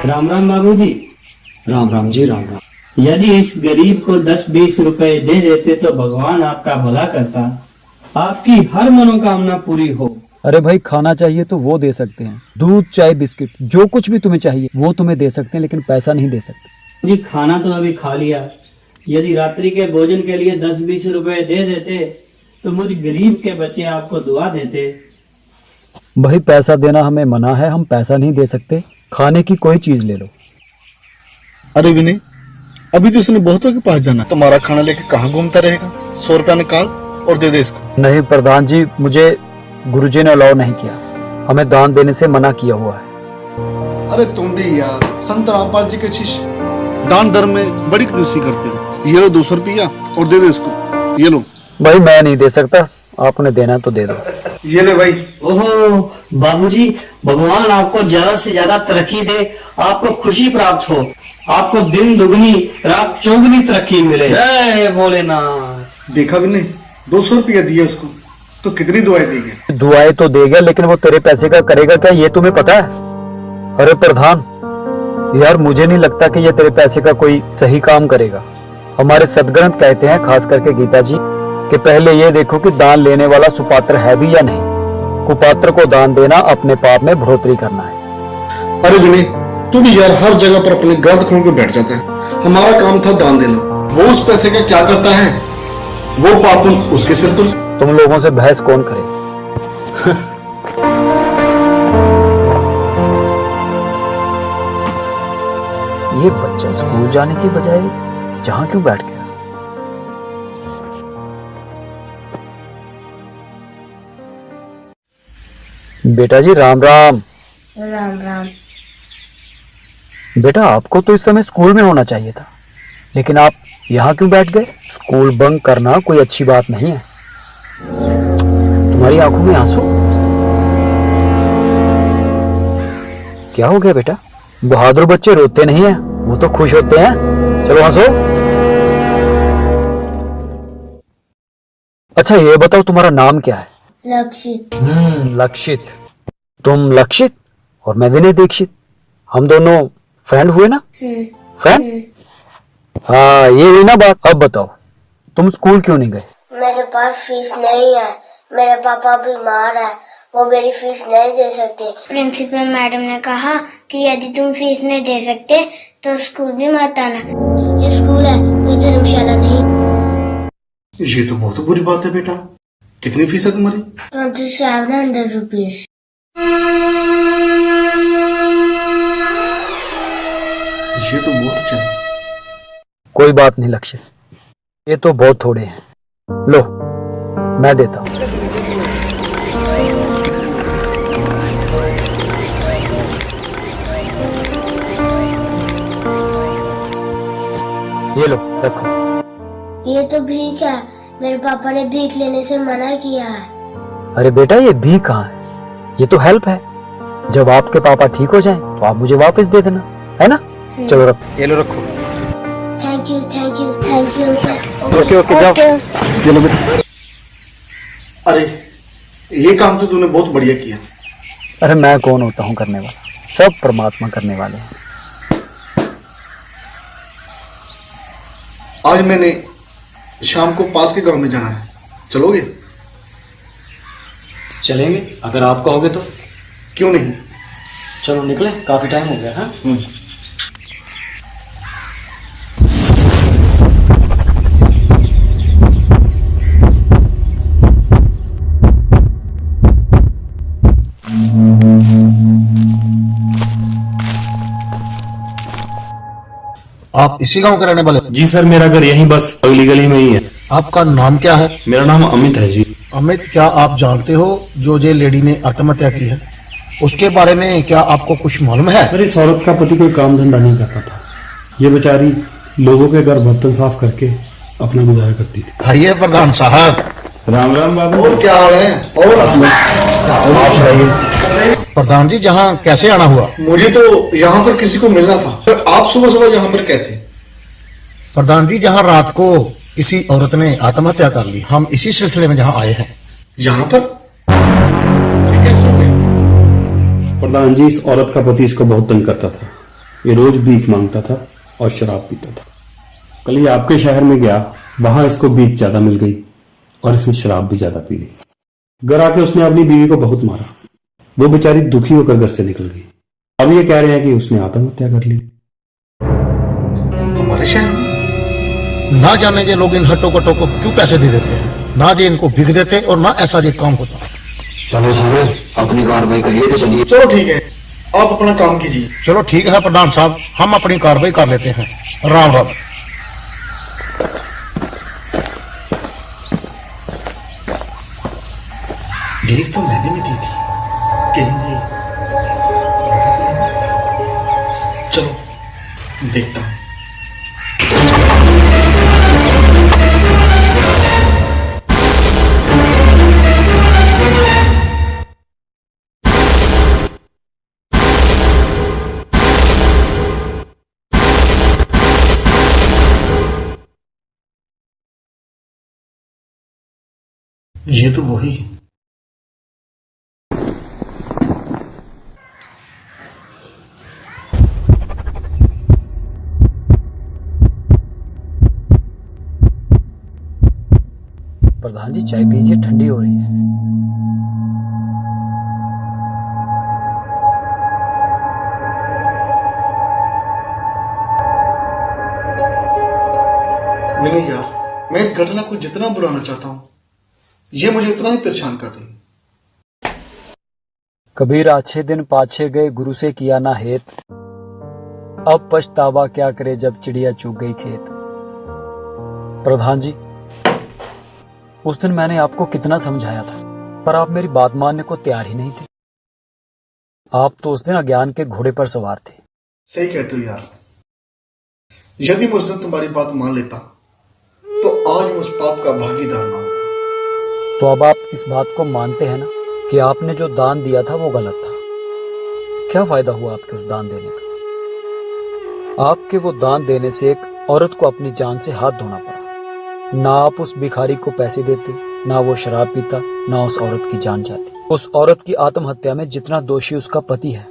राम राम बाबूजी। राम राम जी, राम राम। यदि इस गरीब को 10-20 रुपए दे देते तो भगवान आपका भला करता, आपकी हर मनोकामना पूरी हो। अरे भाई, खाना चाहिए तो वो दे सकते हैं, दूध चाय बिस्किट जो कुछ भी तुम्हें चाहिए वो तुम्हें दे सकते हैं, लेकिन पैसा नहीं दे सकते। जी खाना तो अभी खा लिया, यदि रात्रि के भोजन के लिए 10-20 रुपए दे देते तो मुझ गरीब के बच्चे आपको दुआ देते। भाई पैसा देना हमें मना है, हम पैसा नहीं दे सकते। खाने की कोई चीज ले लो। अरे विनय, अभी तो इसने बहुतों के पास जाना, तुम्हारा खाना लेके कहाँ घूमता रहेगा। 100 रुपया निकाल और दे दे इसको। नहीं प्रधान जी, मुझे गुरुजी ने अलाउ नहीं किया, हमें दान देने से मना किया हुआ है। अरे तुम भी यार, संत रामपाल जी के शिष्य दान धर्म में बड़ी कंजूसी करते हैं। ये लो 200 रुपया और दे दे इसको। ये लो। भाई मैं नहीं दे सकता, आपने देना तो दे दो। ये ले भाई। ओहो बाबूजी, भगवान आपको ज्यादा से ज्यादा तरक्की दे, आपको खुशी प्राप्त हो, आपको दिन दुगनी रात चौगुनी तरक्की मिले। जय भोलेनाथ। देखा विनय, 200 रुपया दिया उसको तो कितनी दुआएं देंगे। दुआएं तो देगा, लेकिन वो तेरे पैसे का करेगा क्या, ये तुम्हें पता है? अरे प्रधान यार, मुझे नहीं लगता कि ये तेरे पैसे का कोई सही काम करेगा। हमारे सदग्रंथ कहते हैं, खास करके गीता जी, कि पहले ये देखो कि दान लेने वाला सुपात्र है भी या नहीं। कुपात्र को दान देना अपने पाप में बढ़ोतरी करना है। अरे विनय, तू भी यार हर जगह पर अपने ग्रंथ खोल के बैठ जाता है। हमारा काम था दान देना, वो उस पैसे का क्या करता है, वो पाप उसके सिर पर। तुम लोगों से बहस कौन करे। ये बच्चा स्कूल जाने की बजाय जहां क्यों बैठ गया? बेटा जी राम राम। राम राम। बेटा आपको तो इस समय स्कूल में होना चाहिए था, लेकिन आप यहाँ क्यों बैठ गए? स्कूल बंक करना कोई अच्छी बात नहीं है। तुम्हारी आंखों में आंसू क्या हो गया बेटा? बहादुर बच्चे रोते नहीं हैं, वो तो खुश होते हैं। चलो हंसो। अच्छा ये बताओ, तुम्हारा नाम क्या है? लक्षित। लक्षित। तुम लक्षित और मैं विनय दीक्षित, हम दोनों फ्रेंड हुए ना? फ्रेंड? हाँ ये हुई ना बात। अब बताओ तुम स्कूल क्यों नहीं गए? मेरे पास फीस नहीं है, मेरे पापा बीमार है, वो मेरी फीस नहीं दे सकते। प्रिंसिपल मैडम ने कहा कि यदि तुम फीस नहीं दे सकते तो स्कूल भी मत आना। ये स्कूल है, ये धर्मशाला नहीं। ये तो बहुत बुरी बात है बेटा। कितनी फीस है तुम्हारी? 2700 रुपीज। ये तो बहुत अच्छा है। कोई बात नहीं लक्ष्य, ये तो बहुत थोड़े हैं। लो मैं देता हूँ। ये लो रखो। ये तो भीख है, मेरे पापा ने भीख लेने से मना किया है। अरे बेटा ये भीख कहाँ है, ये तो हेल्प है। जब आपके पापा ठीक हो जाएं तो आप मुझे वापस दे देना, है ना? चलो रखो, ये लो रखो। Thank you thank you thank you. Okay okay जाओ। ये लो बेटा। अरे ये काम तो तूने बहुत बढ़िया किया। अरे मैं कौन होता हूँ करने वाला, सब परमात्मा करने वाले हैं। आज मैंने शाम को पास के गांव में जाना है, चलोगे? चलेंगे अगर आप कहोगे तो। क्यों नहीं? चलो निकले, काफी टाइम हो गया। हाँ आप इसी गांव के रहने वाले? जी सर, मेरा घर यहीं बस अगली गली में ही है। आपका नाम क्या है? मेरा नाम अमित है जी। अमित, क्या आप जानते हो जो ये लेडी ने आत्महत्या की है, उसके बारे में क्या आपको कुछ मालूम है? सर इस औरत का पति कोई काम धंधा नहीं करता था, ये बेचारी लोगों के घर बर्तन साफ करके अपना गुजारा करती थी। आइए प्रधान साहब। राम राम बाबू। और क्या हाल है? और आप सुनाइए। प्रधान जी, जहाँ कैसे आना हुआ? मुझे तो यहाँ पर किसी को मिलना था, पर आप सुबह सुबह यहाँ पर कैसे? प्रधान जी, जहाँ रात को किसी औरत ने आत्महत्या कर ली, हम इसी सिलसिले में जहाँ आए हैं। यहाँ पर कैसे हो गए? प्रधान जी, इस औरत का पति इसको बहुत तंग करता था। ये रोज भीख मांगता था और शराब पीता था। कल ये आपके शहर में गया, वहां इसको भीख ज्यादा मिल गई और इसने शराब भी ज्यादा पी ली। घर आके उसने अपनी बीवी को बहुत मारा। वो बेचारी दुखी होकर घर से निकल गई। अब ये कह रहे हैं कि उसने आत्महत्या कर ली। हमारे शहर में ना जाने ये लोग इन हट्टो कट्टों को क्यों पैसे दे देते हैं, ना जे इनको बिक देते और ना ऐसा ये काम होता। चलो साहब अपनी कार्रवाई करिए तो चलिए। चलो ठीक है, आप अपना काम कीजिए। चलो ठीक है प्रधान साहब, हम अपनी कार्रवाई कर लेते हैं। राम राम। देख तो मैंने भी दी थी, कहीं ये चलो देखता हूं। ये तो वही है। प्रधान जी चाय पीजिए, ठंडी हो रही है। विनय यार, मैं इस घटना को जितना बुलाना चाहता हूं, ये मुझे उतना ही परेशान कर रही है। कबीर अच्छे दिन पाछे गए, गुरु से किया ना हेत। अब पछतावा क्या करे जब चिड़िया चुग गई खेत। प्रधान जी, उस दिन मैंने आपको कितना समझाया था, पर आप मेरी बात मानने को तैयार ही नहीं थे। आप तो उस दिन अज्ञान के घोड़े पर सवार थे। सही कहते हो यार, यदि मैं उस दिन तुम्हारी बात मान लेता तो आज मैं उस पाप का भागीदार ना होता। तो अब आप इस बात को मानते हैं ना कि आपने जो दान दिया था वो गलत था। क्या फायदा हुआ आपके उस दान देने का? आपके वो दान देने से एक औरत को अपनी जान से हाथ धोना पड़ा। ना आप उस भिखारी को पैसे देते, ना वो शराब पीता, ना उस औरत की जान जाती। उस औरत की आत्महत्या में जितना दोषी उसका पति है,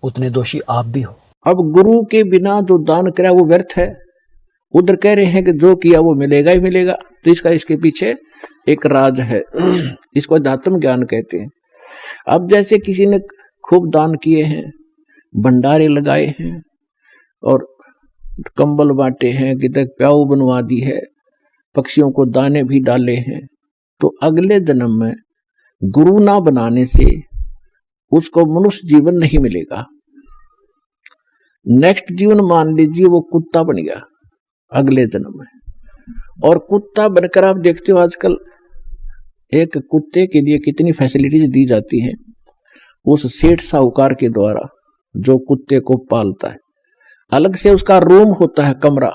उतने दोषी आप भी हो। अब गुरु के बिना जो दान करा वो व्यर्थ है। उधर कह रहे हैं कि जो किया वो मिलेगा ही मिलेगा, तो इसके पीछे एक राज है। इसको अध्यात्म ज्ञान कहते हैं। अब जैसे किसी ने खूब दान किए हैं, भंडारे लगाए हैं और कंबल बांटे हैं, कितने प्याऊ बनवा दी है, पक्षियों को दाने भी डाले हैं, तो अगले जन्म में गुरु ना बनाने से उसको मनुष्य जीवन नहीं मिलेगा। नेक्स्ट जीवन मान लीजिए वो कुत्ता बन गया अगले जन्म में, और कुत्ता बनकर आप देखते हो आजकल एक कुत्ते के लिए कितनी फैसिलिटीज दी जाती हैं उस सेठ साहूकार के द्वारा जो कुत्ते को पालता है। अलग से उसका रूम होता है, कमरा,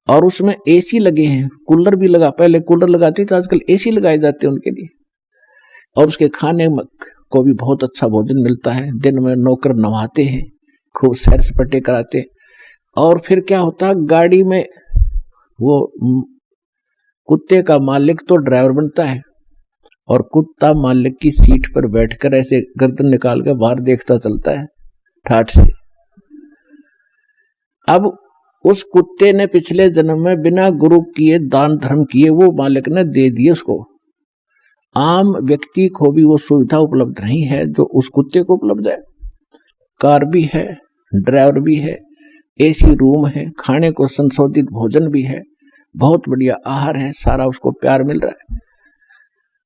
और उसमें एसी लगे हैं, कूलर भी लगा, पहले कूलर लगाते थे, आजकल एसी लगाए जाते हैं उनके लिए। और उसके खाने को भी बहुत अच्छा भोजन मिलता है। दिन में नौकर नवाते हैं, खूब सैर सपाटे कराते हैं। और फिर क्या होता है, गाड़ी में वो कुत्ते का मालिक तो ड्राइवर बनता है और कुत्ता मालिक की सीट पर बैठकर ऐसे गर्दन निकाल के बाहर देखता चलता है ठाठ से। अब उस कुत्ते ने पिछले जन्म में बिना गुरु किए दान धर्म किए वो मालिक ने दे दिए उसको। आम व्यक्ति को भी वो सुविधा उपलब्ध नहीं है जो उस कुत्ते को उपलब्ध है। कार भी है, ड्राइवर भी है, एसी रूम है, खाने को संशोधित भोजन भी है, बहुत बढ़िया आहार है, सारा उसको प्यार मिल रहा है।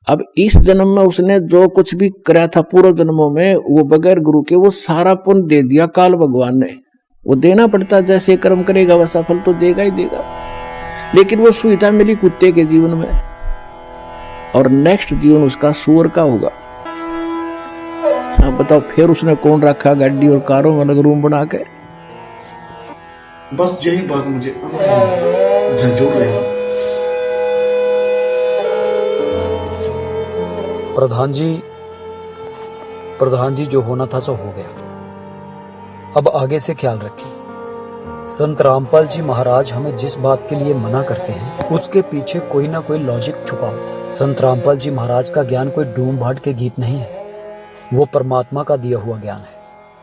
अब इस जन्म में उसने जो कुछ भी कराया था पूर्व जन्मों में, वो बगैर गुरु के वो सारा पुण्य दे दिया काल भगवान ने। वो देना पड़ता, जैसे कर्म करेगा वैसा फल तो देगा ही देगा। लेकिन वो सुविधा मिली कुत्ते के जीवन में, और नेक्स्ट जीवन उसका सूअर का होगा। अब बताओ फिर उसने कौन रखा गाड़ी और कारों में अलग रूम बना के। बस यही बात मुझे अंदर झंझोड़ रही है। प्रधान जी जो होना था सो हो गया। अब आगे से ख्याल रखिए। संत रामपाल जी महाराज हमें जिस बात के लिए मना करते हैं उसके पीछे कोई ना कोई लॉजिक छुपा होता है। संत रामपाल जी महाराज का ज्ञान कोई डूम भाट के गीत नहीं है, वो परमात्मा का दिया हुआ ज्ञान है।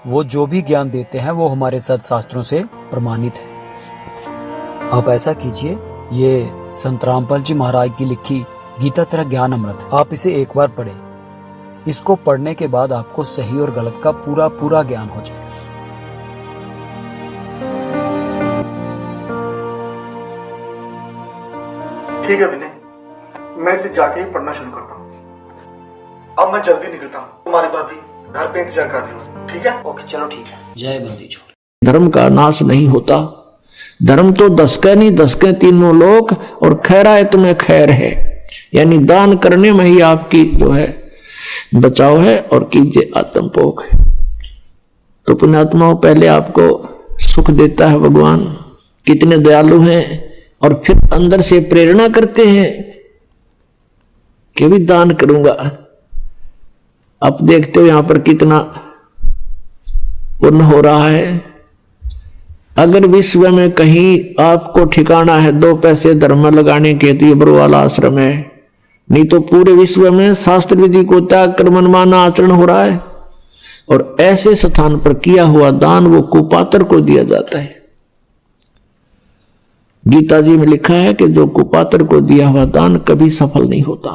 वो जो भी ज्ञान देते हैं वो हमारे सदशास्त्रों से प्रमाणित है। आप ऐसा कीजिए, ये संत रामपाल जी महाराज की लिखी गीता तेरा ज्ञान अमृत है, आप इसे एक बार पढ़ें। इसको पढ़ने के बाद आपको सही और गलत का पूरा पूरा ज्ञान हो जाएगा। ठीक है विनय, मैं इसे जाके ही पढ़ना शुरू करता हूँ। अब मैं जल्दी निकलता हूँ, तुम्हारी भाभी घर पे इंतजार कर रही हूँ। ठीक है? ओके, चलो ठीक है। जय बंदी छोड़। धर्म का नाश नहीं होता। धर्म तो दसके नहीं, दसके तीनों लोक, और खैराए तुम्हें खैर है, यानी दान करने में ही आपकी जो है बचाव है, और कीजिए आत्मपोख। तो पुण्यात्माओं, पहले आपको सुख देता है भगवान, कितने दयालु हैं, और फिर अंदर से प्रेरणा करते हैं कि भी दान करूंगा। अब देखते हो यहां पर कितना पुण्य हो रहा है। अगर विश्व में कहीं आपको ठिकाना है 2 पैसे धर्म में लगाने के, तो ये बरवाला आश्रम है। नहीं तो पूरे विश्व में शास्त्र विधि को त्याग कर मनमाना आचरण हो रहा है, और ऐसे स्थान पर किया हुआ दान वो कुपात्र को दिया जाता है। गीता जी में लिखा है कि जो कुपात्र को दिया हुआ दान कभी सफल नहीं होता।